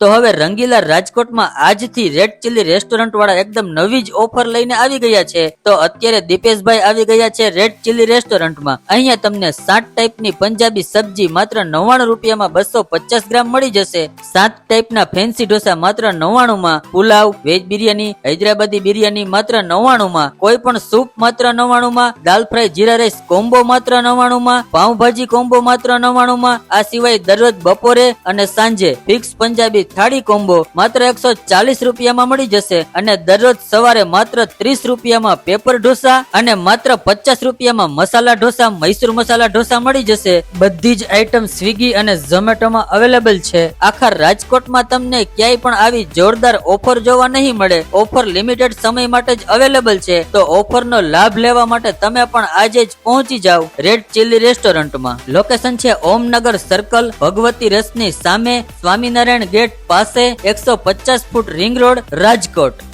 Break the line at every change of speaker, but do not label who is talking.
તો હવે રંગીલા રાજકોટમાં આજથી રેડ ચીલી રેસ્ટોરન્ટ વાળા એકદમ નવી જ ઓફર લઈને આવી ગયા છે. તો અત્યારે દીપેશભાઈ આવી ગયા છે રેડ ચીલી રેસ્ટોરન્ટમાં. અહીંયા તમને 7 ટાઈપની પંજાબી સબ્જી માત્ર 99 રૂપિયામાં 250 ગ્રામ મળી જશે. 7 ટાઈપના ફેન્સી ઢોસા માત્ર 99 માં, પુલાવ, વેજ બિરિયાની, હૈદરાબાદી બિરિયાની માત્ર 99 માં, કોઈ પણ સૂપ માત્ર 99 માં, દાલ ફ્રાય જીરા રાઈસ કોમ્બો માત્ર 99 માં, પાઉંભાજી કોમ્બો માત્ર 99 માં. આ સિવાય દરરોજ બપોરે અને સાંજે ફિક્સ પંજાબી થાળી કોમ્બો માત્ર 140 રૂપિયામાં મળી જશે અને દરરોજ સવારે માત્ર 30 રૂપિયામાં પેપર ઢોસા અને માત્ર 50 રૂપિયામાં મસાલા ઢોસા, મૈસૂર મસાલા ઢોસા મળી જશે. બધી જ આઈટમ સ્વિગી અને ઝોમેટોમાં અવેલેબલ છે. આખા રાજકોટમાં તમને ક્યાંય પણ આવી જોરદાર ઓફર જોવા નહીં મળે. ઓફર લિમિટેડ સમય માટે જ અવેલેબલ છે. તો ઓફરનો લાભ લેવા માટે તમે પણ આજે જ પહોંચી જાવ રેડ ચીલી રેસ્ટોરન્ટમાં. લોકેશન છે ઓમનગર સર્કલ, ભગવતી રસની સામે, સ્વામિનારાયણ ગેટ પાસે, 150 ફૂટ રિંગ રોડ, રાજકોટ.